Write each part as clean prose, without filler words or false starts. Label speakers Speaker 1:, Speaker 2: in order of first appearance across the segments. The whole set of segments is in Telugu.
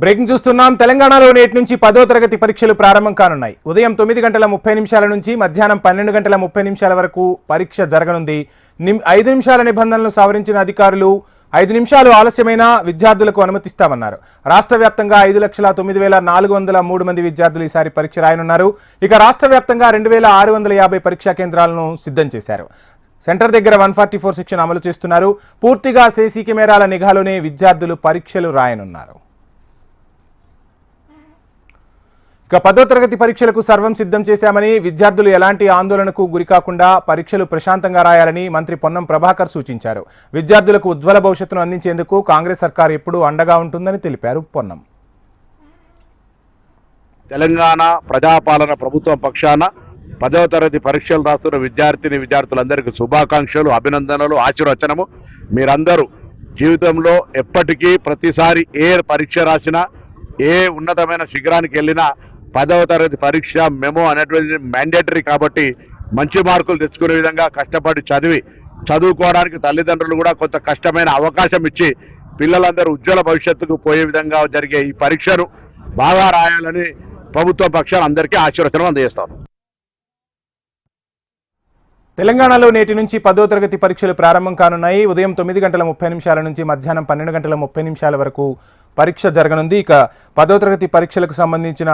Speaker 1: బ్రేకింగ్ చూస్తున్నాం. తెలంగాణలో నేటి నుంచి 10వ తరగతి పరీక్షలు ప్రారంభం కానున్నాయి. ఉదయం 9:30 నుంచి మధ్యాహ్నం 12:30 వరకు పరీక్ష జరగనుంది. 5 నిమిషాల నిబంధనలను సవరించిన అధికారులు 5 నిమిషాలు ఆలస్యమైన విద్యార్థులకు అనుమతిస్తామన్నారు. రాష్ట్ర వ్యాప్తంగా 5,09,403 మంది విద్యార్థులు ఈసారి పరీక్ష రాయనున్నారు. ఇక రాష్ట్ర వ్యాప్తంగా 2,650 పరీక్షా కేంద్రాలను సిద్ధం చేశారు. సెంటర్ దగ్గర 144 సెక్షన్ అమలు చేస్తున్నారు. పూర్తిగా సీసీ కెమెరాల నిఘాలోనే విద్యార్థులు పరీక్షలు రాయనున్నారు. ఇక 10వ తరగతి పరీక్షలకు సర్వం సిద్ధం చేశామని, విద్యార్థులు ఎలాంటి ఆందోళనకు గురికాకుండా పరీక్షలు ప్రశాంతంగా రాయాలని మంత్రి పొన్నం ప్రభాకర్ సూచించారు. విద్యార్థులకు ఉజ్వల భవిష్యత్తును అందించేందుకు కాంగ్రెస్ సర్కార్ ఎప్పుడూ అండగా ఉంటుందని తెలిపారు పొన్నం.
Speaker 2: తెలంగాణ ప్రజాపాలన ప్రభుత్వం పక్షాన 10వ తరగతి పరీక్షలు రాస్తున్న విద్యార్థులందరికీ శుభాకాంక్షలు, అభినందనలు, ఆశీర్వచనము. మీరందరూ జీవితంలో ఎప్పటికీ ప్రతిసారి ఏ పరీక్ష రాసినా, ఏ ఉన్నతమైన శిఖరానికి వెళ్ళినా 10వ తరగతి పరీక్ష మెమో అనేటువంటి మ్యాండేటరీ కాబట్టి మంచి మార్కులు తెచ్చుకునే విధంగా కష్టపడి చదువుకోవడానికి తల్లిదండ్రులు కూడా కొంత కష్టమైన అవకాశం ఇచ్చి పిల్లలందరూ ఉజ్వల భవిష్యత్తుకు పోయే విధంగా జరిగే ఈ పరీక్షను బాగా రాయాలని ప్రభుత్వ పక్షాలు అందరికీ ఆశీర్వచనం అందజేస్తాను.
Speaker 1: తెలంగాణలో నేటి నుంచి 10వ తరగతి పరీక్షలు ప్రారంభం కానున్నాయి. ఉదయం 9:30 నుంచి మధ్యాహ్నం 12:30 వరకు పరీక్ష జరగనుంది. ఇక 10వ తరగతి పరీక్షలకు సంబంధించిన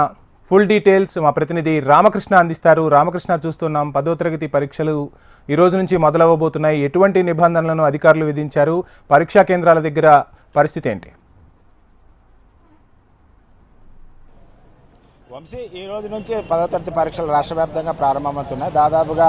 Speaker 1: ఫుల్ డీటెయిల్స్ మా ప్రతినిధి రామకృష్ణ అందిస్తారు. రామకృష్ణ, చూస్తున్నాం 10వ తరగతి పరీక్షలు ఈ రోజు నుంచి మొదలవబోతున్నాయి. ఎటువంటి నిబంధనలను అధికారులు విధించారు? పరీక్షా కేంద్రాల దగ్గర పరిస్థితి ఏంటి?
Speaker 3: వంశీ, ఈ రోజు నుంచి 10వ తరగతి పరీక్షలు రాష్ట్ర వ్యాప్తంగా ప్రారంభమవుతున్నాయి. దాదాపుగా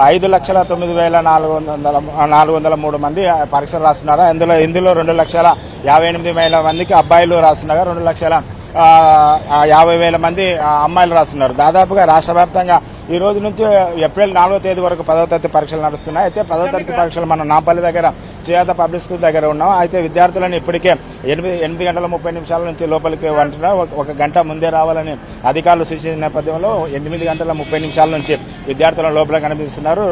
Speaker 3: 5,09,403 మంది పరీక్షలు రాస్తున్నారు. ఇందులో 2,58,000 మందికి అబ్బాయిలు రాస్తున్నారు. 2,50,000 మంది అమ్మాయిలు రాస్తున్నారు. దాదాపుగా రాష్ట్ర వ్యాప్తంగా ఈ రోజు నుంచి ఏప్రిల్ 4వ తేదీ వరకు 10వ తరగతి పరీక్షలు నడుస్తున్నాయి. అయితే 10వ తరగతి పరీక్షలు మనం నాంపల్లి దగ్గర చేయాత పబ్లిక్ స్కూల్ దగ్గర ఉన్నాం. అయితే విద్యార్థులను ఇప్పటికే 8:30 నుంచి లోపలికి వంటున్నారు. 1 గంట ముందే రావాలని అధికారులు సూచించిన నేపథ్యంలో 8:30 నుంచి విద్యార్థులను లోపల కనిపిస్తున్నారు.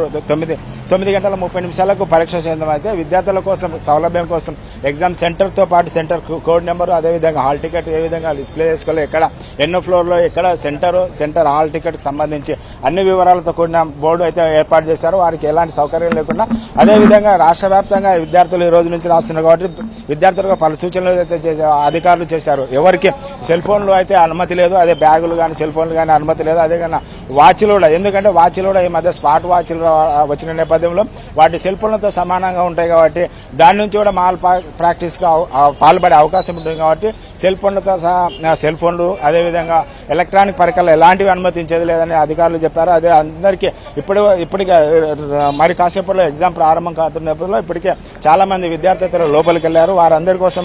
Speaker 3: 9:30 పరీక్ష కేంద్రం. అయితే విద్యార్థుల కోసం సౌలభ్యం కోసం ఎగ్జామ్ సెంటర్తో పాటు సెంటర్ కోడ్ నెంబరు, అదేవిధంగా హాల్ టికెట్ ఏ విధంగా డిస్ప్లే చేసుకోవాలి, ఎక్కడ ఎన్నో ఫ్లోర్లో ఎక్కడ సెంటర్ హాల్ టికెట్కి సంబంధించి అన్ని వివరాలతో కూడిన బోర్డు అయితే ఏర్పాటు చేశారు. వారికి ఎలాంటి సౌకర్యం లేకుండా అదేవిధంగా రాష్ట్ర వ్యాప్తంగా విద్యార్థులు ఈ రోజు నుంచి రాస్తున్నారు కాబట్టి విద్యార్థులకు పలు సూచనలు అయితే అధికారులు చేశారు. ఎవరికి సెల్ ఫోన్లు అయితే అనుమతి లేదు, అదే బ్యాగులు కానీ సెల్ ఫోన్లు కానీ అనుమతి లేదు. అదే కన్నా వాచ్లు కూడా, ఎందుకంటే వాచ్లు కూడా ఈ మధ్య స్మార్ట్ వాచ్లు వచ్చిన నేపథ్యంలో వాటి సెల్ ఫోన్లతో సమానంగా ఉంటాయి కాబట్టి దాని నుంచి కూడా మాల్ ప్రాక్టీస్గా పాల్పడే అవకాశం ఉంటుంది కాబట్టి సెల్ ఫోన్లతో సహా సెల్ ఫోన్లు అదేవిధంగా ఎలక్ట్రానిక్ పరికరాలు ఎలాంటివి అనుమతించేది లేదని అధికారులు చెప్పారు. అదే అందరికీ ఇప్పటికే మరి కాసేపట్లో ఎగ్జామ్ ప్రారంభం కాతున్నప్పుడు ఇప్పటికే చాలా మంది విద్యార్థులు లోపలికి వెళ్లారు. వారందరి కోసం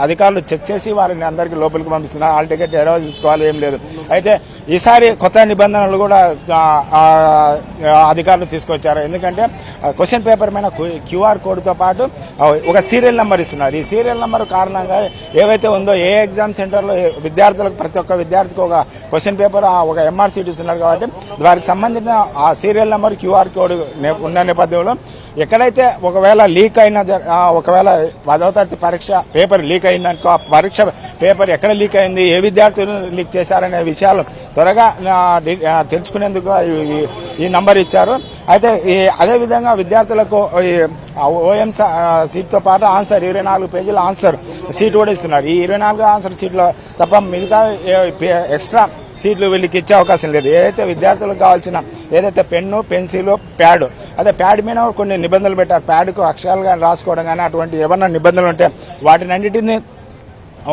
Speaker 3: అధికారులు చెక్ చేసి వారిని అందరికీ లోపలికి పంపిస్తున్నారు. హాల్ టికెట్ ఎలా తీసుకోవాలి ఏం లేదు. అయితే ఈసారి కొత్త నిబంధనలు కూడా అధికారులు తీసుకొచ్చారు. ఎందుకంటే క్వశ్చన్ పేపర్ మీద క్యూఆర్ కోడ్తో పాటు ఒక సీరియల్ నెంబర్ ఇస్తున్నారు. ఈ సీరియల్ నెంబర్ కారణంగా ఏవైతే ఉందో ఏ ఎగ్జామ్ సెంటర్లో విద్యార్థులకు ప్రతి ఒక్క విద్యార్థికి ఒక క్వశ్చన్ పేపర్ ఒక ఎంఆర్ షీట్ ఇస్తున్నారు కాబట్టి వారికి సంబంధించిన ఆ సీరియల్ నెంబర్ క్యూఆర్ కోడ్ ఉన్న నేపథ్యంలో ఎక్కడైతే ఒకవేళ లీక్ అయినా ఒకవేళ 10వ తరగతి పరీక్ష పేపర్ లీక్ అయిందనుకో, ఆ పరీక్ష పేపర్ ఎక్కడ లీక్ అయింది, ఏ విద్యార్థులు లీక్ చేశారనే విషయాలు త్వరగా తెలుసుకునేందుకు ఈ నంబర్ ఇచ్చారు. అయితే అదేవిధంగా విద్యార్థులకు ఓఎం సీట్తో పాటు ఆన్సర్ 24 పేజీల ఆన్సర్ సీట్ కూడా ఇస్తున్నారు. ఈ 24 ఆన్సర్ సీట్లో తప్ప మిగతా ఎక్స్ట్రా సీట్లు వీళ్ళకి ఇచ్చే అవకాశం లేదు. ఏదైతే విద్యార్థులకు కావాల్సిన ఏదైతే పెన్ను, పెన్సిల్, ప్యాడ్, అదే ప్యాడ్ మీద కొన్ని నిబంధనలు పెట్టారు. ప్యాడ్కు అక్షరాలు కానీ రాసుకోవడం కానీ అటువంటి ఏమన్నా నిబంధనలు ఉంటే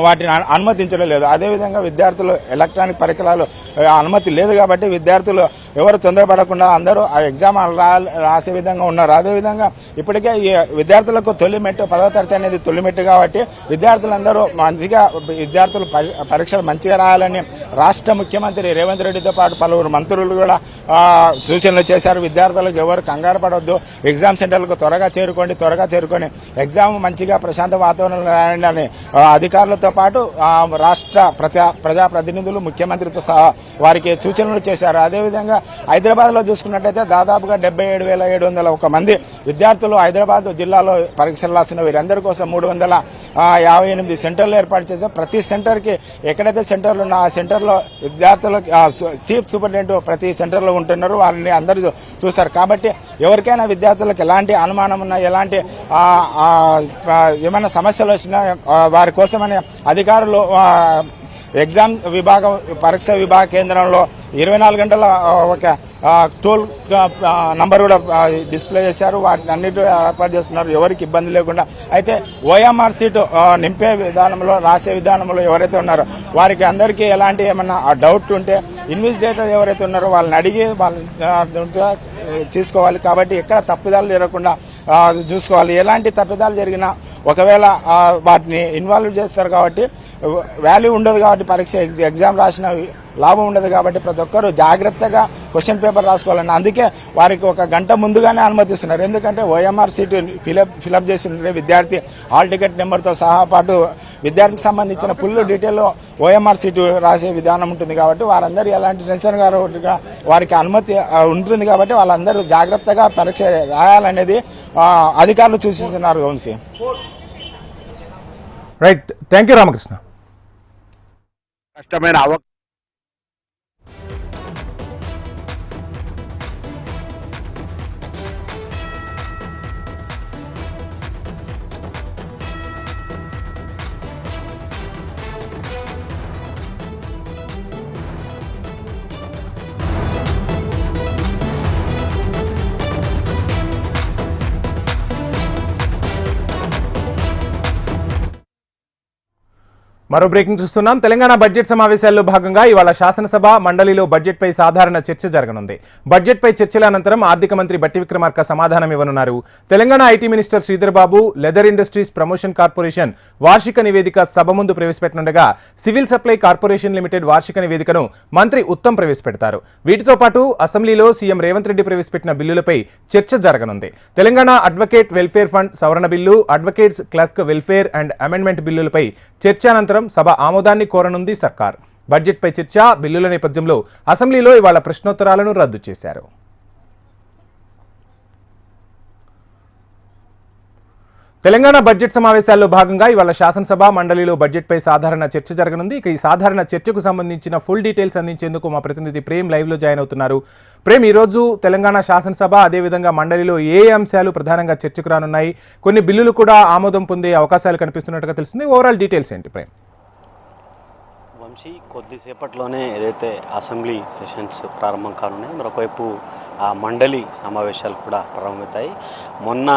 Speaker 3: వాటిని అనుమతించడం లేదు. అదేవిధంగా విద్యార్థులు ఎలక్ట్రానిక్ పరికరాలు అనుమతి లేదు కాబట్టి విద్యార్థులు ఎవరు తొందరపడకుండా అందరూ ఆ ఎగ్జామ్ రాసే విధంగా ఉన్నారు. అదేవిధంగా ఇప్పటికే ఈ విద్యార్థులకు తొలిమెట్టు 10వ తరగతి అనేది తొలిమెట్టు కాబట్టి విద్యార్థులందరూ విద్యార్థులు పరీక్షలు మంచిగా రాయాలని రాష్ట్ర ముఖ్యమంత్రి రేవంత్ రెడ్డితో పాటు పలువురు మంత్రులు కూడా సూచనలు చేశారు. విద్యార్థులకు ఎవరు కంగారు పడవద్దు, ఎగ్జామ్ సెంటర్లకు త్వరగా చేరుకొని ఎగ్జామ్ మంచిగా ప్రశాంత వాతావరణంలో రాయండి అని అధికారులతో వారితో పాటు రాష్ట్ర ప్రజాప్రతినిధులు ముఖ్యమంత్రితో సహా వారికి సూచనలు చేశారు. అదేవిధంగా హైదరాబాద్లో చూసుకున్నట్టయితే దాదాపుగా 77,701 మంది విద్యార్థులు హైదరాబాద్ జిల్లాలో పరీక్షలు రాస్తున్న వీరందరి కోసం 358 సెంటర్లు ఏర్పాటు చేశారు. ప్రతి సెంటర్కి ఎక్కడైతే సెంటర్లు ఉన్నా ఆ సెంటర్లో విద్యార్థులకు చీఫ్ సూపరింటెండెంట్ ప్రతి సెంటర్లో ఉంటున్నారు. వారిని అందరూ చూస్తారు. కాబట్టి ఎవరికైనా విద్యార్థులకు ఎలాంటి అనుమానం ఉన్నా, ఎలాంటి ఏమైనా సమస్యలు వచ్చినా వారి కోసమని అధికారులు ఎగ్జామ్ విభాగం పరీక్ష విభాగ కేంద్రంలో 24 గంటల ఒక టోల్ నంబర్ కూడా డిస్ప్లే చేశారు. వాటిని అన్నిటి ఏర్పాటు చేస్తున్నారు ఎవరికి ఇబ్బంది లేకుండా. అయితే ఓఎంఆర్ సీటు నింపే విధానంలో, రాసే విధానంలో ఎవరైతే ఉన్నారో వారికి అందరికీ ఎలాంటి ఏమన్నా డౌట్ ఉంటే ఇన్వెస్టిగేటర్ ఎవరైతే ఉన్నారో వాళ్ళని అడిగి వాళ్ళు తీసుకోవాలి. కాబట్టి ఎక్కడ తప్పిదాలు జరగకుండా చూసుకోవాలి. ఎలాంటి తప్పిదాలు జరిగినా ఒకవేళ వాటిని ఇన్వాల్వ్ చేస్తారు కాబట్టి వాల్యూ ఉండదు. కాబట్టి పరీక్ష ఎగ్జామ్ రాసిన లాభం ఉండదు. కాబట్టి ప్రతి ఒక్కరూ జాగ్రత్తగా క్వశ్చన్ పేపర్ రాసుకోవాలని అందుకే వారికి 1 గంట ముందుగానే అనుమతిస్తున్నారు. ఎందుకంటే ఓఎంఆర్ సీటు ఫిలప్ చేసిన విద్యార్థి హాల్ టికెట్ నెంబర్తో సహా పాటు విద్యార్థికి సంబంధించిన ఫుల్ డీటెయిల్లో ఓఎంఆర్ సీటు రాసే విధానం ఉంటుంది. కాబట్టి వారందరూ ఎలాంటి టెన్షన్ గారుగా వారికి అనుమతి ఉంటుంది. కాబట్టి వాళ్ళందరూ జాగ్రత్తగా పరీక్ష రాయాలనేది అధికారులు సూచిస్తున్నారు. Vamshi.
Speaker 1: Right, thank you Ramakrishna.
Speaker 2: కష్టమైన
Speaker 1: మరో బ్రేకింగ్ చూస్తున్నాం. తెలంగాణ బడ్జెట్ సమావేశాల్లో భాగంగా ఇవాళ శాసనసభ మండలిలో బడ్జెట్పై సాధారణ చర్చ జరగనుంది. బడ్జెట్పై చర్చల అనంతరం ఆర్థిక మంత్రి బట్టి విక్రమార్క సమాధానం ఇవ్వనున్నారు. Telangana IT minister Sridhar Babu leather industries promotion corporation వార్షిక నివేదిక సభ ముందు ప్రవేశపెట్టనుండగా సివిల్ సప్లై కార్పొరేషన్ లిమిటెడ్ వార్షిక నివేదికను మంత్రి ఉత్తమ్ ప్రవేశపెడతారు. వీటితో పాటు అసెంబ్లీలో సీఎం రేవంత్ రెడ్డి ప్రవేశపెట్టిన బిల్లులపై చర్చ జరగనుంది. తెలంగాణ అడ్వకేట్ వెల్ఫేర్ ఫండ్ సవరణ bill, advocates clerk welfare and amendment బిల్లులపై చర్చ అనంతరం సభ ఆమోదాన్ని కోరనుంది సర్కార్. బడ్జెట్పై చర్చ, బిల్లుల నేపథ్యంలో అసెంబ్లీలో ఇవాళ ప్రశ్నోత్తరాలను రద్దు చేశారు. తెలంగాణ బడ్జెట్ సమావేశాల్లో భాగంగా ఇవాళ శాసనసభ మండలిలో బడ్జెట్పై సాధారణ చర్చ జరగనుంది. ఇక ఈ సాధారణ చర్చకు సంబంధించిన ఫుల్ డీటెయిల్స్ అందించేందుకు మా ప్రతినిధి ప్రేమ్ లైవ్లో జాయిన్ అవుతున్నారు. ప్రేమ్, ఈరోజు తెలంగాణ శాసనసభ అదేవిధంగా మండలిలో ఏ అంశాలు ప్రధానంగా చర్చకు రానున్నాయి? కొన్ని బిల్లులు కూడా ఆమోదం పొందే అవకాశాలు కనిపిస్తున్నట్టుగా తెలుస్తుంది. ఓవరాల్ డీటెయిల్స్ ఏంటి ప్రేమ్?
Speaker 4: వంశీ, కొద్దిసేపట్లోనే ఏదైతే అసెంబ్లీ సెషన్స్ ప్రారంభం కానున్నాయి, మరొకవైపు ఆ మండలి సమావేశాలు కూడా ప్రారంభమవుతాయి. మొన్న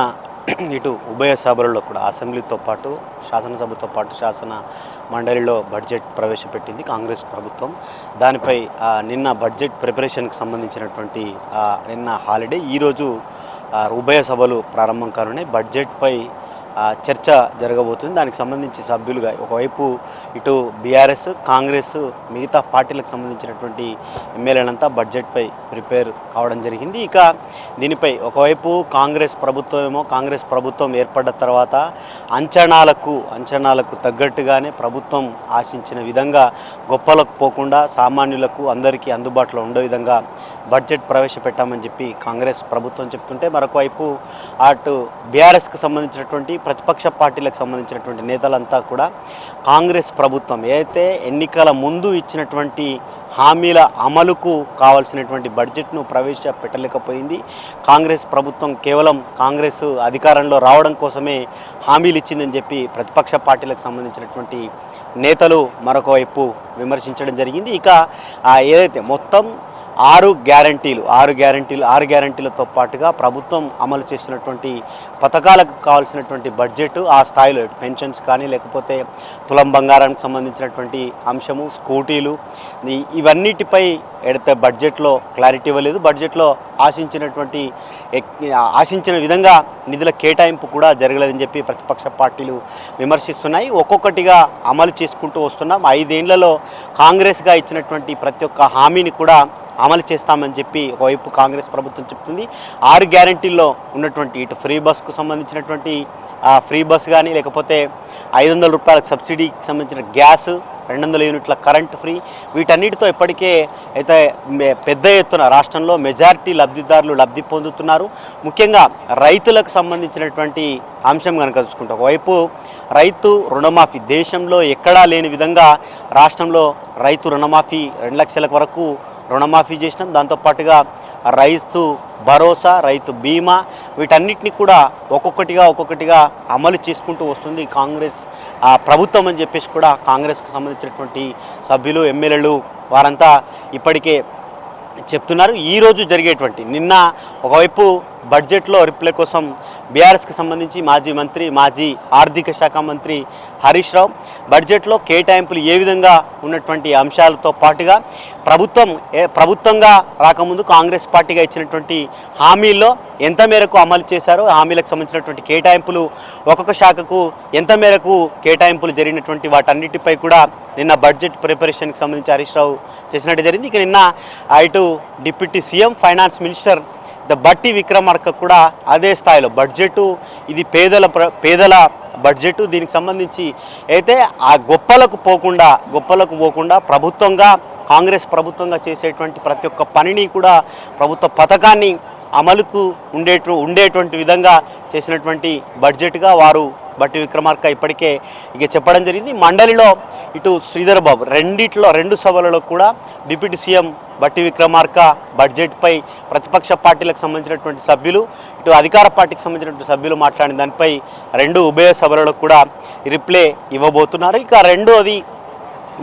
Speaker 4: ఇటు ఉభయ సభలలో కూడా అసెంబ్లీతో పాటు శాసనసభతో పాటు శాసన మండలిలో బడ్జెట్ ప్రవేశపెట్టింది కాంగ్రెస్ ప్రభుత్వం. దానిపై నిన్న బడ్జెట్ ప్రిపరేషన్కి సంబంధించినటువంటి నిన్న హాలిడే, ఈరోజు ఉభయ సభలు ప్రారంభం కానున్నాయి. బడ్జెట్పై చర్చ జరగబోతుంది. దానికి సంబంధించి సభ్యులుగా ఒకవైపు ఇటు బీఆర్ఎస్, కాంగ్రెస్, మిగతా పార్టీలకు సంబంధించినటువంటి ఎమ్మెల్యేలంతా బడ్జెట్పై ప్రిపేర్ కావడం జరిగింది. ఇక దీనిపై ఒకవైపు కాంగ్రెస్ ప్రభుత్వం ఏర్పడ్డ తర్వాత అంచనాలకు తగ్గట్టుగానే ప్రభుత్వం ఆశించిన విధంగా గొప్పలకు పోకుండా సామాన్యులకు అందరికీ అందుబాటులో ఉండే విధంగా బడ్జెట్ ప్రవేశపెట్టామని చెప్పి కాంగ్రెస్ ప్రభుత్వం చెప్తుంటే, మరొకవైపు అటు బీఆర్ఎస్కి సంబంధించినటువంటి ప్రతిపక్ష పార్టీలకు సంబంధించినటువంటి నేతలంతా కూడా కాంగ్రెస్ ప్రభుత్వం ఏదైతే ఎన్నికల ముందు ఇచ్చినటువంటి హామీల అమలుకు కావాల్సినటువంటి బడ్జెట్ను ప్రవేశపెట్టలేకపోయింది. కాంగ్రెస్ ప్రభుత్వం కేవలం కాంగ్రెస్ అధికారంలో రావడం కోసమే హామీలు ఇచ్చిందని చెప్పి ప్రతిపక్ష పార్టీలకు సంబంధించినటువంటి నేతలు మరొక వైపు విమర్శించడం జరిగింది. ఇక ఏదైతే మొత్తం 6 గ్యారంటీలతో పాటుగా ప్రభుత్వం అమలు చేసినటువంటి పథకాలకు కావాల్సినటువంటి బడ్జెట్ ఆ స్థాయిలో పెన్షన్స్ కానీ, లేకపోతే తులం బంగారానికి సంబంధించినటువంటి అంశము, స్కూటీలు, ఇవన్నిటిపై ఎడితే బడ్జెట్లో క్లారిటీ ఇవ్వలేదు. బడ్జెట్లో ఆశించిన విధంగా నిధుల కేటాయింపు కూడా జరగలేదని చెప్పి ప్రతిపక్ష పార్టీలు విమర్శిస్తున్నాయి. ఒక్కొక్కటిగా అమలు చేసుకుంటూ వస్తున్నాం. 5 ఏళ్లలో కాంగ్రెస్గా ఇచ్చినటువంటి ప్రతి ఒక్క హామీని కూడా అమలు చేస్తామని చెప్పి ఒకవైపు కాంగ్రెస్ ప్రభుత్వం చెప్తుంది. 6 గ్యారంటీల్లో ఉన్నటువంటి ఇటు ఫ్రీ బస్కు సంబంధించినటువంటి ఫ్రీ బస్ కానీ, లేకపోతే 500 రూపాయలకు సబ్సిడీకి సంబంధించిన గ్యాస్, 200 యూనిట్ల కరెంట్ ఫ్రీ, వీటన్నిటితో ఇప్పటికే అయితే పెద్ద ఎత్తున రాష్ట్రంలో మెజారిటీ లబ్ధిదారులు లబ్ధి పొందుతున్నారు. ముఖ్యంగా రైతులకు సంబంధించినటువంటి అంశం కనుక చూసుకుంటే ఒకవైపు రైతు రుణమాఫీ దేశంలో ఎక్కడా లేని విధంగా రాష్ట్రంలో రైతు రుణమాఫీ 2 లక్షల వరకు రుణమాఫీ చేసినాం. దాంతోపాటుగా రైతు భరోసా, రైతు బీమా, వీటన్నిటిని కూడా ఒక్కొక్కటిగా అమలు చేసుకుంటూ వస్తుంది కాంగ్రెస్ ప్రభుత్వం అని చెప్పేసి కూడా కాంగ్రెస్కు సంబంధించినటువంటి సభ్యులు, ఎమ్మెల్యేలు వారంతా ఇప్పటికే చెప్తున్నారు. ఈరోజు జరిగేటువంటి నిన్న ఒకవైపు బడ్జెట్లో రిప్లై కోసం బీఆర్ఎస్కి సంబంధించి మాజీ మంత్రి, మాజీ ఆర్థిక శాఖ మంత్రి హరీష్ రావు బడ్జెట్లో కేటాయింపులు ఏ విధంగా ఉన్నటువంటి అంశాలతో పాటుగా ప్రభుత్వంగా రాకముందు కాంగ్రెస్ పార్టీగా ఇచ్చినటువంటి హామీల్లో ఎంత మేరకు అమలు చేశారో, హామీలకు సంబంధించినటువంటి కేటాయింపులు ఒక్కొక్క శాఖకు ఎంత మేరకు కేటాయింపులు జరిగినటువంటి వాటన్నిటిపై కూడా నిన్న బడ్జెట్ ప్రిపరేషన్కి సంబంధించి హరీష్ రావు చేసినట్టు జరిగింది. ఇక నిన్న ఇటు డిప్యూటీ సీఎం, ఫైనాన్స్ మినిస్టర్ బట్టి విక్రమార్క కూడా అదే స్థాయిలో బడ్జెటు ఇది పేదల బడ్జెట్, దీనికి సంబంధించి అయితే ఆ గొప్పలకు పోకుండా ప్రభుత్వంగా కాంగ్రెస్ ప్రభుత్వంగా చేసేటువంటి ప్రతి ఒక్క పనిని కూడా ప్రభుత్వ పథకాన్ని అమలుకు ఉండేటువంటి విధంగా చేసినటువంటి బడ్జెట్గా వారు బట్టి విక్రమార్క ఇప్పటికే చెప్పడం జరిగింది. మండలిలో ఇటు శ్రీధర్ బాబు 2 సభలలో కూడా డిప్యూటీ సీఎం బట్టి విక్రమార్క బడ్జెట్పై ప్రతిపక్ష పార్టీలకు సంబంధించినటువంటి సభ్యులు, ఇటు అధికార పార్టీకి సంబంధించినటువంటి సభ్యులు మాట్లాడిన దానిపై 2 ఉభయ సభలలో కూడా రిప్లై ఇవ్వబోతున్నారు. ఇక రెండోది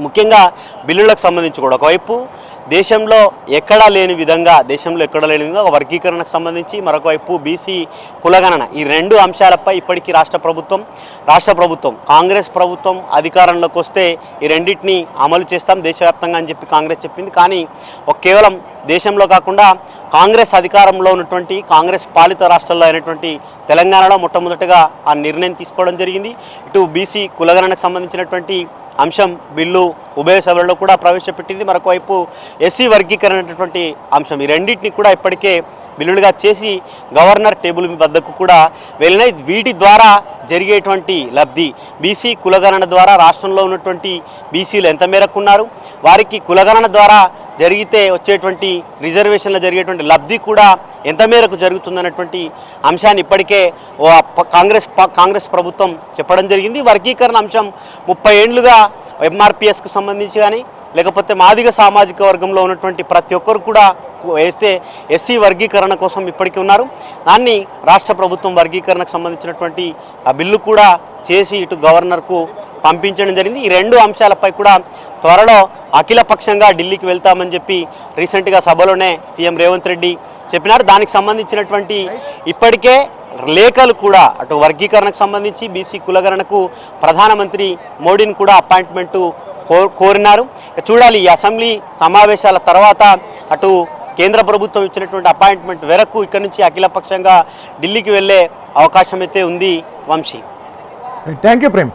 Speaker 4: ముఖ్యంగా బిల్లులకు సంబంధించి కూడా ఒకవైపు దేశంలో ఎక్కడా లేని విధంగా ఒక వర్గీకరణకు సంబంధించి, మరొక వైపు బీసీ కులగణన, ఈ 2 అంశాలపై ఇప్పటికీ రాష్ట్ర ప్రభుత్వం కాంగ్రెస్ ప్రభుత్వం అధికారంలోకి వస్తే ఈ రెండింటిని అమలు చేస్తాం దేశవ్యాప్తంగా అని చెప్పి కాంగ్రెస్ చెప్పింది. కానీ కేవలం దేశంలో కాకుండా కాంగ్రెస్ అధికారంలో ఉన్నటువంటి కాంగ్రెస్ పాలిత రాష్ట్రాల్లో అయినటువంటి తెలంగాణలో మొట్టమొదటిగా ఆ నిర్ణయం తీసుకోవడం జరిగింది. ఇటు బీసీ కులగణనకు సంబంధించినటువంటి అంశం బిల్లు ఉభయ సభలలో కూడా ప్రవేశపెట్టింది. మరొక వైపు ఎస్సీ వర్గీకరణ అనేటువంటి అంశం, ఈ రెండింటిని కూడా ఇప్పటికే బిల్లులుగా చేసి గవర్నర్ టేబుల్ వద్దకు కూడా వెళ్ళినాయి. వీటి ద్వారా జరిగేటువంటి లబ్ధి, బీసీ కులగణన ద్వారా రాష్ట్రంలో ఉన్నటువంటి బీసీలు ఎంత మేరకు ఉన్నారు, వారికి కులగణన ద్వారా జరిగితే వచ్చేటువంటి రిజర్వేషన్లో జరిగేటువంటి లబ్ధి కూడా ఎంత మేరకు జరుగుతుందన్నటువంటి అంశాన్ని ఇప్పటికే కాంగ్రెస్ ప్రభుత్వం చెప్పడం జరిగింది. వర్గీకరణ అంశం 30 ఏళ్లుగా ఎంఆర్పిఎస్కు సంబంధించి కానీ, లేకపోతే మాదిగ సామాజిక వర్గంలో ఉన్నటువంటి ప్రతి ఒక్కరు కూడా వేస్తే ఎస్సీ వర్గీకరణ కోసం ఇప్పటికీ ఉన్నారు. దాన్ని రాష్ట్ర ప్రభుత్వం వర్గీకరణకు సంబంధించినటువంటి ఆ బిల్లు కూడా చేసి ఇటు గవర్నర్కు పంపించడం జరిగింది. ఈ 2 అంశాలపై కూడా త్వరలో అఖిలపక్షంగా ఢిల్లీకి వెళ్తామని చెప్పి రీసెంట్గా సభలోనే సీఎం రేవంత్ రెడ్డి చెప్పినారు. దానికి సంబంధించినటువంటి ఇప్పటికే లేఖలు కూడా అటు వర్గీకరణకు సంబంధించి బీసీ కులగణనకు ప్రధానమంత్రి మోడీని కూడా అపాయింట్మెంటు కోరినారు. చూడాలి ఈ అసెంబ్లీ సమావేశాల తర్వాత అటు కేంద్ర ప్రభుత్వం ఇచ్చినటువంటి అపాయింట్మెంట్ మేరకు ఇక్కడి నుంచి అఖిలపక్షంగా ఢిల్లీకి వెళ్ళే అవకాశం అయితే ఉంది. Vamshi,
Speaker 1: thank you Prem.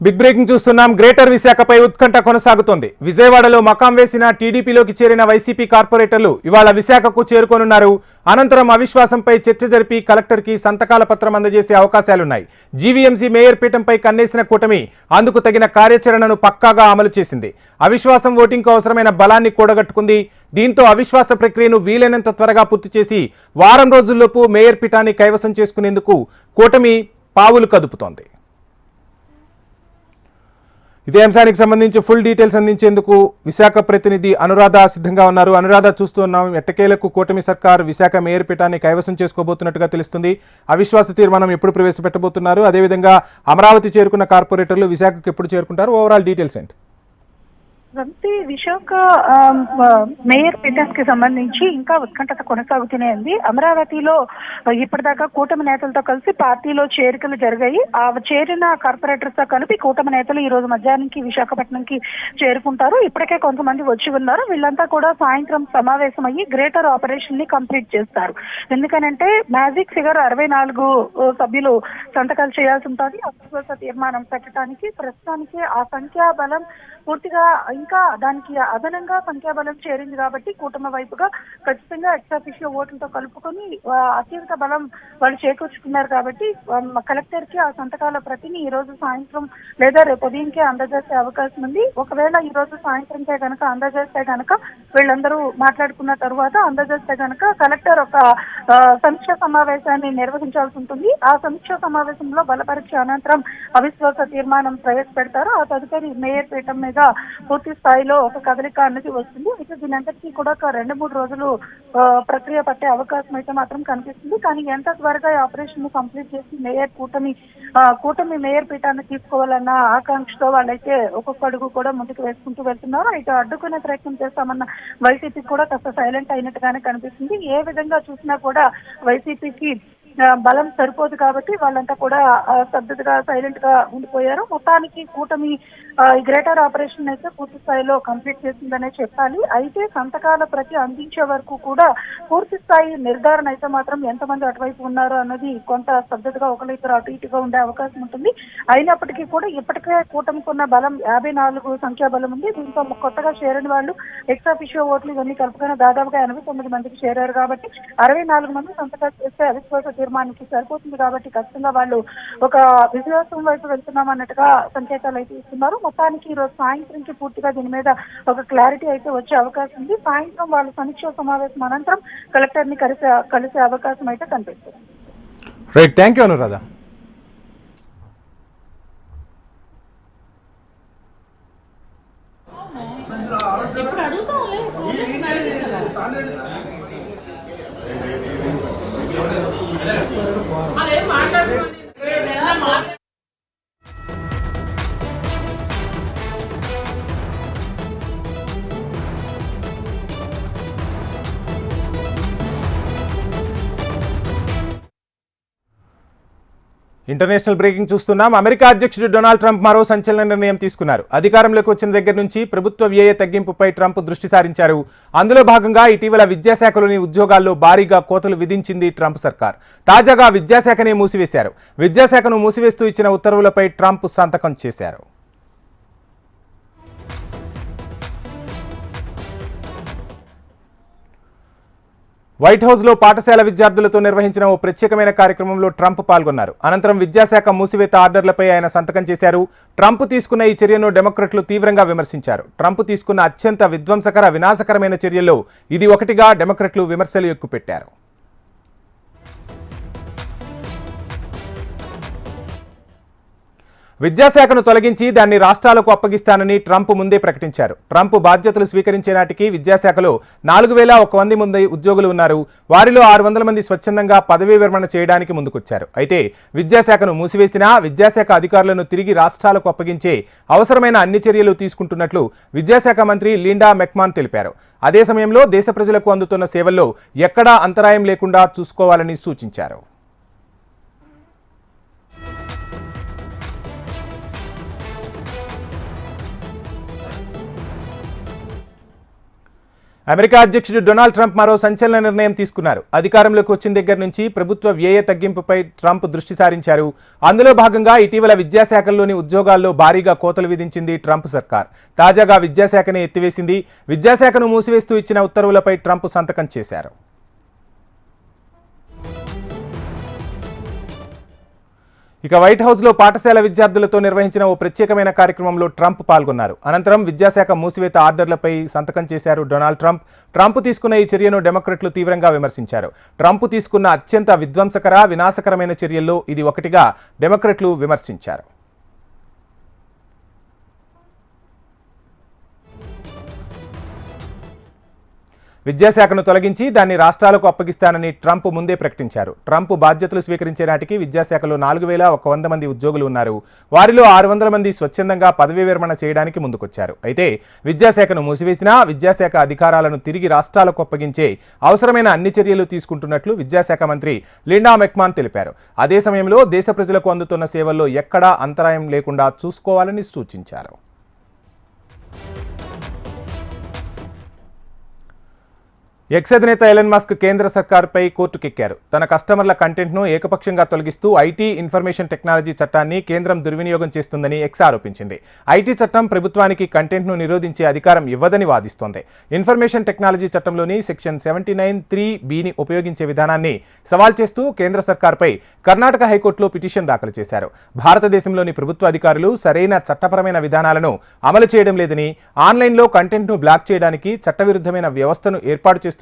Speaker 1: Big breaking చూస్తున్నాం. గ్రేటర్ విశాఖపై ఉత్కంఠ కొనసాగుతోంది. విజయవాడలో మకాం వేసిన టీడీపీలోకి చేరిన వైసీపీ కార్పొరేటర్లు ఇవాళ విశాఖకు చేరుకోనున్నారు. అనంతరం అవిశ్వాసంపై చర్చ జరిపి కలెక్టర్కి సంతకాల పత్రం అందజేసే అవకాశాలున్నాయి. జీవీఎంసీ మేయర్ పీఠంపై కన్నేసిన కూటమి అందుకు తగిన కార్యాచరణను పక్కాగా అమలు చేసింది. అవిశ్వాసం ఓటింగ్కు అవసరమైన బలాన్ని కూడగట్టుకుంది. దీంతో అవిశ్వాస ప్రక్రియను వీలైనంత త్వరగా పూర్తి చేసి వారం రోజుల్లోపు మేయర్ పీఠాన్ని కైవసం చేసుకునేందుకు కూటమి పావులు కదుపుతోంది. ఇదే అంశానికి సంబంధించి ఫుల్ డీటెయిల్స్ అందించేందుకు విశాఖ ప్రతినిధి అనురాధ సిద్ధంగా ఉన్నారు. అనురాధ, చూస్తున్నాం ఎట్టకేలకు కూటమి సర్కార్ విశాఖ మేయర్ పీఠాన్ని కైవసం చేసుకోబోతున్నట్టుగా తెలుస్తుంది. అవిశ్వాస తీర్మానం ఎప్పుడు ప్రవేశపెట్టబోతున్నారు? అదేవిధంగా అమరావతి చేరుకున్న కార్పొరేటర్లు విశాఖకు ఎప్పుడు చేరుకుంటారు? ఓవరాల్ డీటెయిల్స్ ఏంటి?
Speaker 5: విశాఖ మేయర్ పీఠానికి కి సంబంధించి ఇంకా ఉత్కంఠత కొనసాగుతూనే ఉంది. అమరావతిలో ఇప్పటిదాకా కూటమి నేతలతో కలిసి పార్టీలో చేరికలు జరిగాయి. ఆ చేరిన కార్పొరేటర్స్ తో కలిపి కూటమి నేతలు ఈ రోజు మధ్యాహ్నానికి విశాఖపట్నంకి చేరుకుంటారు. ఇప్పటికే కొంతమంది వచ్చి ఉన్నారు. వీళ్ళంతా కూడా సాయంత్రం సమావేశం అయ్యి గ్రేటర్ ఆపరేషన్ ని కంప్లీట్ చేస్తారు. ఎందుకనంటే మ్యాజిక్ ఫిగర్ 64 సభ్యులు సంతకాలు చేయాల్సి ఉంటుంది. అవిశ్వాస తీర్మానం పెట్టడానికి ప్రస్తుతానికి ఆ సంఖ్యాబలం పూర్తిగా ఇంకా దానికి అదనంగా సంఖ్యాబలం చేరింది కాబట్టి కూటమి వైపుగా ఖచ్చితంగా ఎక్సాఫిషియో ఓట్లతో కలుపుకొని అత్యధిక బలం వాళ్ళు చేకూర్చుకున్నారు కాబట్టి కలెక్టర్ కి ఆ సంతకాల ప్రతిని ఈ రోజు సాయంత్రం లేదా రేపు ఉదయంకే అందజేసే అవకాశం ఉంది. ఒకవేళ ఈ రోజు సాయంత్రంకే కనుక అందజేస్తే కనుక వీళ్ళందరూ మాట్లాడుకున్న తర్వాత అందజేస్తే కనుక కలెక్టర్ ఒక సమీక్ష సమావేశాన్ని నిర్వహించాల్సి ఉంటుంది. ఆ సమీక్ష సమావేశంలో బలపరీక్ష అనంతరం అవిశ్వాస తీర్మానం ప్రవేశపెడతారు. ఆ తదుపరి మేయర్ పీఠం మీద పూర్తి స్థాయిలో ఒక కదలిక అన్నది వస్తుంది. అయితే దీని అంతటికీ కూడా ఒక 2-3 రోజులు ప్రక్రియ పట్టే అవకాశం అయితే మాత్రం కనిపిస్తుంది. కానీ ఎంత త్వరగా ఈ ఆపరేషన్ ని కంప్లీట్ చేసి కూటమి మేయర్ పీఠాన్ని తీసుకోవాలన్న ఆకాంక్షతో వాళ్ళైతే ఒక్కొక్క అడుగు కూడా ముందుకు వేసుకుంటూ వెళ్తున్నారు. అయితే అడ్డుకునే ప్రయత్నం చేస్తామన్న వైసీపీ కూడా కాస్త సైలెంట్ అయినట్టుగానే కనిపిస్తుంది. ఏ విధంగా చూసినా కూడా వైసీపీకి బలం సరిపోదు కాబట్టి వాళ్ళంతా కూడా స్తబ్దతగా సైలెంట్ గా ఉండిపోయారు. మొత్తానికి కూటమి గ్రేటర్ ఆపరేషన్ అయితే పూర్తి స్థాయిలో కంప్లీట్ చేసిందనే చెప్పాలి. అయితే సంతకాల ప్రతి అందించే వరకు కూడా పూర్తి స్థాయి నిర్ధారణ అయితే మాత్రం ఎంతమంది అటువైపు ఉన్నారు అన్నది కొంత స్తబ్దతగా ఒకరిద్దరు అటు ఇటుగా ఉండే అవకాశం ఉంటుంది. అయినప్పటికీ కూడా ఇప్పటికే కూటమికి ఉన్న బలం 54 సంఖ్యాబలం ఉంది. దీంతో కొత్తగా చేరని వాళ్ళు ఎక్సాఫిషియో ఓట్లు ఇవన్నీ కలుపుకొని దాదాపుగా 89 మందికి చేరారు కాబట్టి 64 మంది సంతకాలు చేస్తే అవిశ్వాస తీర్మానానికి సరిపోతుంది కాబట్టి ఖచ్చితంగా వాళ్ళు ఒక విశ్వాసం వైపు వెళ్తున్నాం అన్నట్టుగా సంకేతాలు అయితే ఇస్తున్నారు. మొత్తానికి ఈ రోజు సాయంత్రంకి పూర్తిగా దీని మీద ఒక క్లారిటీ అయితే వచ్చే అవకాశం ఉంది. సాయంత్రం వాళ్ళు సమీక్ష సమావేశం అనంతరం కలెక్టర్ ని కలిసే అవకాశం అయితే కనిపిస్తుంది.
Speaker 1: Right, thank you Anuradha. International breaking చూస్తున్నాం. అమెరికా అధ్యక్షుడు డొనాల్డ్ ట్రంప్ మరో సంచలన నిర్ణయం తీసుకున్నారు. అధికారంలోకి వచ్చిన దగ్గర నుంచి ప్రభుత్వ వ్యయ తగ్గింపుపై ట్రంప్ దృష్టి సారించారు. అందులో భాగంగా ఇటీవల విద్యాశాఖలోని ఉద్యోగాల్లో భారీగా కోతలు విధించింది ట్రంప్ సర్కార్. తాజాగా విద్యాశాఖనే మూసివేశారు. విద్యాశాఖను మూసివేస్తూ ఇచ్చిన ఉత్తర్వులపై ట్రంప్ సంతకం చేశారు. వైట్ హౌస్లో పాఠశాల విద్యార్థులతో నిర్వహించిన ఓ ప్రత్యేకమైన కార్యక్రమంలో ట్రంప్ పాల్గొన్నారు. అనంతరం విద్యాశాఖ మూసివేత ఆర్డర్లపై ఆయన సంతకం చేశారు. ట్రంప్ తీసుకున్న ఈ చర్యను డెమోక్రట్లు తీవ్రంగా విమర్శించారు. ట్రంప్ తీసుకున్న అత్యంత విధ్వంసకర వినాశకరమైన చర్యల్లో ఇది ఒకటిగా డెమోక్రట్లు విమర్శలు ఎక్కుపెట్టారు. విద్యాశాఖను తొలగించి దాన్ని రాష్ట్రాలకు అప్పగిస్తానని ట్రంప్ ముందే ప్రకటించారు. ట్రంప్ బాధ్యతలు స్వీకరించే నాటికి విద్యాశాఖలో 4100 మంది ఉద్యోగులు ఉన్నారు. వారిలో 600 మంది స్వచ్ఛందంగా పదవీ విరమణ చేయడానికి ముందుకొచ్చారు. అయితే విద్యాశాఖను మూసివేసినా విద్యాశాఖ అధికారులను తిరిగి రాష్ట్రాలకు అప్పగించే అవసరమైన అన్ని చర్యలు తీసుకుంటున్నట్లు విద్యాశాఖ మంత్రి లిండా మెక్మాన్ తెలిపారు. అదే సమయంలో దేశ ప్రజలకు అందుతున్న సేవల్లో ఎక్కడా అంతరాయం లేకుండా చూసుకోవాలని సూచించారు. అమెరికా అధ్యక్షుడు డొనాల్డ్ ట్రంప్ మరో సంచలన నిర్ణయం తీసుకున్నారు. అధికారంలోకి వచ్చిన దగ్గర నుంచి ప్రభుత్వ వ్యయ తగ్గింపుపై ట్రంప్ దృష్టి సారించారు. అందులో భాగంగా ఇటీవల విద్యాశాఖల్లోని ఉద్యోగాల్లో భారీగా కోతలు విధించింది ట్రంప్ సర్కార్. తాజాగా విద్యాశాఖనే ఎత్తివేసింది. విద్యాశాఖను మూసివేస్తూ ఇచ్చిన ఉత్తర్వులపై ట్రంప్ సంతకం చేశారు. ఇక వైట్ హౌస్లో పాఠశాల విద్యార్థులతో నిర్వహించిన ఓ ప్రత్యేకమైన కార్యక్రమంలో ట్రంప్ పాల్గొన్నారు. అనంతరం విద్యాశాఖ మూసివేత ఆర్డర్లపై సంతకం చేశారు డొనాల్డ్ ట్రంప్. ట్రంప్ తీసుకున్న ఈ చర్యను డెమోక్రట్లు తీవ్రంగా విమర్శించారు. ట్రంప్ తీసుకున్న అత్యంత విధ్వంసకర వినాశకరమైన చర్యల్లో ఇది ఒకటిగా డెమోక్రట్లు విమర్శించారు. విద్యాశాఖను తొలగించి దాన్ని రాష్ట్రాలకు అప్పగిస్తానని ట్రంప్ ముందే ప్రకటించారు. ట్రంప్ బాధ్యతలు స్వీకరించే నాటికి విద్యాశాఖలో 4,100 మంది ఉద్యోగులు ఉన్నారు. వారిలో 600 మంది స్వచ్ఛందంగా పదవీ విరమణ చేయడానికి ముందుకొచ్చారు. అయితే విద్యాశాఖను మూసివేసినా విద్యాశాఖ అధికారాలను తిరిగి రాష్ట్రాలకు అప్పగించే అవసరమైన అన్ని చర్యలు తీసుకుంటున్నట్లు విద్యాశాఖ మంత్రి లిండా మెక్మాన్ తెలిపారు. అదే సమయంలో దేశ ప్రజలకు అందుతున్న సేవల్లో ఎక్కడా అంతరాయం లేకుండా చూసుకోవాలని సూచించారు. ఎక్స్ అధినేత ఎలన్ మస్క్ కేంద్ర సర్కార్పై కోర్టుకెక్కారు. తన కస్టమర్ల కంటెంట్ను ఏకపక్షంగా తొలగిస్తూ ఐటీ ఇన్ఫర్మేషన్ టెక్నాలజీ చట్టాన్ని కేంద్రం దుర్వినియోగం చేస్తుందని ఎక్స్ ఆరోపించింది. ఐటీ చట్టం ప్రభుత్వానికి కంటెంట్ను నిరోధించే అధికారం ఇవ్వదని వాదిస్తోంది. ఇన్ఫర్మేషన్ టెక్నాలజీ చట్టంలోని సెక్షన్ 79(3)(b)ని ఉపయోగించే విధానాన్ని సవాల్ చేస్తూ కేంద్ర సర్కార్పై కర్ణాటక హైకోర్టులో పిటిషన్ దాఖలు చేశారు. భారతదేశంలోని ప్రభుత్వ అధికారులు సరైన చట్టపరమైన విధానాలను అమలు చేయడం లేదని, ఆన్లైన్లో కంటెంట్ను బ్లాక్ చేయడానికి చట్టవిరుద్ధమైన వ్యవస్థను ఏర్పాటు చేస్తున్నారని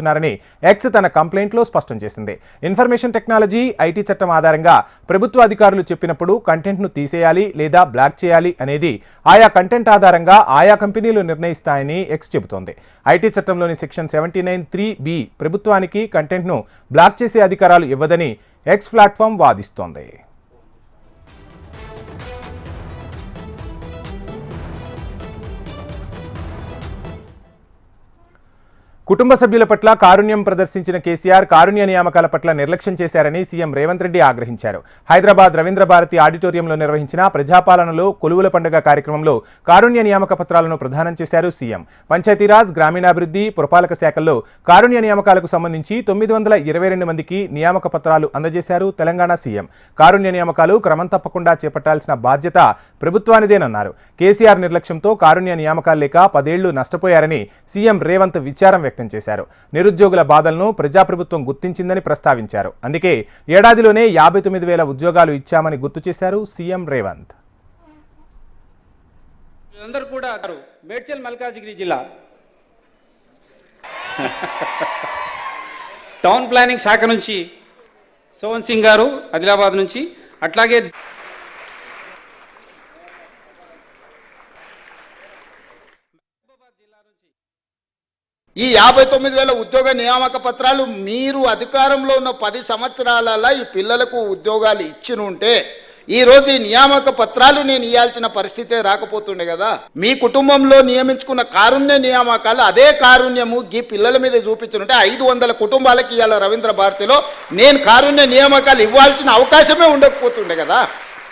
Speaker 1: ఎక్స్ తన కంప్లైంట్లో స్పష్టం చేసింది. ఇన్ఫర్మేషన్ టెక్నాలజీ ఐటీ చట్టం ఆధారంగా ప్రభుత్వ అధికారులు చెప్పినప్పుడు కంటెంట్ను తీసేయాలి లేదా బ్లాక్ చేయాలి అనేది ఆయా కంటెంట్ ఆధారంగా ఆయా కంపెనీలు నిర్ణయిస్తాయని ఎక్స్ చెబుతోంది. ఐటీ చట్టంలోని సెక్షన్ 79(3)(b) ప్రభుత్వానికి కంటెంట్ను బ్లాక్ చేసే అధికారాలు ఇవ్వదని ఎక్స్ ప్లాట్ఫామ్ వాదిస్తోంది. కుటుంబ సభ్యుల పట్ల కారుణ్యం ప్రదర్శించిన కేసీఆర్ కారుణ్య నియామకాల పట్ల నిర్లక్ష్యం చేశారని సీఎం రేవంత్ రెడ్డి ఆగ్రహించారు. హైదరాబాద్ రవీంద్ర భారతి ఆడిటోరియంలో నిర్వహించిన ప్రజాపాలనలో కొలువుల పండుగ కార్యక్రమంలో కారుణ్య నియామక పత్రాలను ప్రదానం చేశారు సీఎం. పంచాయతీరాజ్, గ్రామీణాభివృద్ధి, పురపాలక శాఖల్లో కారుణ్య నియామకాలకు సంబంధించి 922 మందికి నియామక పత్రాలు అందజేశారు తెలంగాణ సీఎం. కారుణ్య నియామకాలు క్రమం తప్పకుండా చేపట్టాల్సిన బాధ్యత ప్రభుత్వానిదేనన్నారు. కేసీఆర్ నిర్లక్ష్యంతో కారుణ్య నియామకాలు లేక 10 ఏళ్లు నష్టపోయారని సీఎం రేవంత్ విచారం వ్యక్తం చేశారు. నిరుద్యోగుల బాధలను ప్రజాప్రభుత్వం గుర్తించిందని ప్రస్తావించారు. అందుకే ఏడాదిలోనే 59,000 ఉద్యోగాలు ఇచ్చామని గుర్తు చేశారు సీఎం రేవంత్.
Speaker 6: అందరూ కూడా మేడ్చల్ మల్కాజిగిరి జిల్లా టౌన్ ప్లానింగ్ శాఖ నుంచి సోహన్ సింగ్ గారు ఆదిలాబాద్ నుంచి, అట్లాగే
Speaker 7: ఈ 59,000 ఉద్యోగ నియామక పత్రాలు మీరు అధికారంలో ఉన్న 10 సంవత్సరాలలో ఈ పిల్లలకు ఉద్యోగాలు ఇచ్చినుంటే ఈరోజు ఈ నియామక పత్రాలు నేను ఇవ్వాల్సిన పరిస్థితే రాకపోతుండే కదా. మీ కుటుంబంలో నియమించుకున్న కారుణ్య నియామకాలు అదే కారుణ్యము ఈ పిల్లల మీద చూపించుంటే 500 కుటుంబాలకి ఇవాళ రవీంద్ర భారతిలో నేను కారుణ్య నియామకాలు ఇవ్వాల్సిన అవకాశమే ఉండకపోతుండే కదా.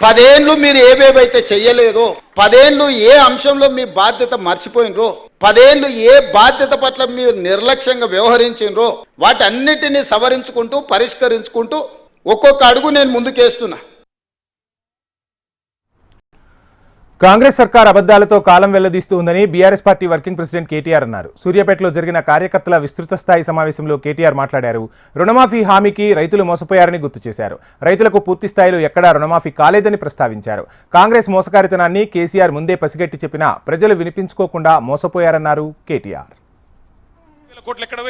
Speaker 7: 10 ఏళ్ళు మీరు ఏవేవైతే చెయ్యలేదో, 10 ఏళ్ళు ఏ అంశంలో మీ బాధ్యత మర్చిపోయినరో, 10 ఏళ్ళు ఏ బాధ్యత పట్ల మీరు నిర్లక్ష్యంగా వ్యవహరించినరో వాటన్నిటినీ సవరించుకుంటూ పరిష్కరించుకుంటూ ఒక్కొక్క అడుగు నేను ముందుకేస్తున్నా.
Speaker 1: కాంగ్రెస్ సర్కార్ అబద్దాలతో కాలం వెల్లదీస్తూ ఉందని BRS party working president KTR అన్నారు. సూర్యాపేటలో జరిగిన కార్యకర్తల విస్తృత స్థాయి సమావేశంలో కేటీఆర్ మాట్లాడారు. రుణమాఫీ హామీకి రైతులు మోసపోయారని గుర్తు చేశారు. రైతులకు పూర్తి స్థాయిలో ఎక్కడా రుణమాఫీ కాలేదని ప్రస్తావించారు. కాంగ్రెస్ మోసకారితనాన్ని కేసీఆర్ ముందే పసిగట్టి చెప్పినా ప్రజలు వినిపించుకోకుండా మోసపోయారన్నారు కేటీఆర్.
Speaker 8: కోట్లు ఎక్కడ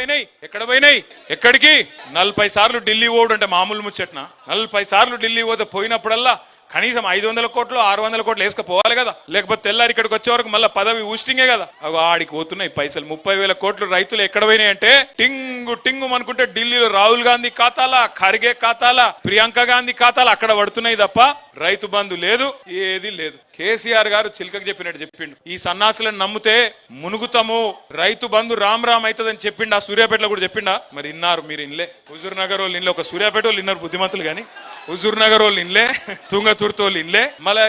Speaker 8: పోయినాయి ఎక్కడికి 40 సార్లు ఢిల్లీ ఓడు అంటే మామూలు ముచ్చట్న 40 సార్లు ఢిల్లీ పోతే పోయినప్పుడల్లా కనీసం 500 కోట్లు 600 కోట్లు వేసుకపోవాలి కదా, లేకపోతే తెల్లారి ఇక్కడికి వచ్చే వరకు మళ్ళీ పదవి ఊస్టింగే కదా. ఆడికి పోతున్నాయి పైసలు. 30,000 కోట్లు రైతులు ఎక్కడ పోయినాయి అంటే టింగు టింగు అనుకుంటే ఢిల్లీలో రాహుల్ గాంధీ ఖాతాలా, ఖర్గే ఖాతాలా, ప్రియాంక గాంధీ ఖాతాలా అక్కడ పడుతున్నాయి తప్ప రైతు బంధు లేదు, ఏది లేదు. కేసీఆర్ గారు చిలకకు చెప్పినట్టు చెప్పిండు, ఈ సన్నాసులను నమ్మితే మునుగుతాము, రైతు బంధు రామ్ రామ్ అవుతుందని చెప్పిండు. ఆ సూర్యాపేటలో కూడా చెప్పిండా? మరి ఇన్నారు మీరు ఇన్లే. హుజూర్ నగర్ వాళ్ళు ఇన్లే, ఒక సూర్యాపేట వాళ్ళు ఇన్నారు బుద్ధిమంతులు కానీ, హుజూర్ నగర్ వాళ్ళు ఇన్లే, తుంగతుర్తి వాళ్ళు ఇన్లే. మళ్ళీ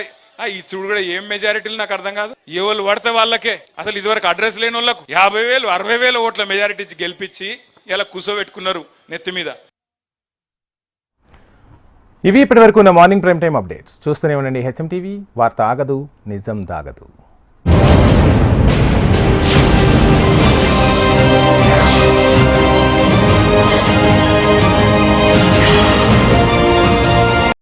Speaker 8: ఈ చూడు కూడా ఏం మెజారిటీలు నాకు అర్థం కాదు. ఎవరు పడితే వాళ్ళకే అసలు ఇదివరకు అడ్రస్ లేని వాళ్ళకు 50,000 60,000 ఓట్ల మెజారిటీ గెలిపించి ఇలా కూసోబెట్టుకున్నారు నెత్తి మీద.
Speaker 1: ఇవి ఇప్పటివరకు ఉన్న మార్నింగ్ ప్రైమ్ టైం అప్డేట్స్. చూస్తూనే ఉండండి హెచ్ఎం టీవీ. వార్త ఆగదు, నిజం దాగదు.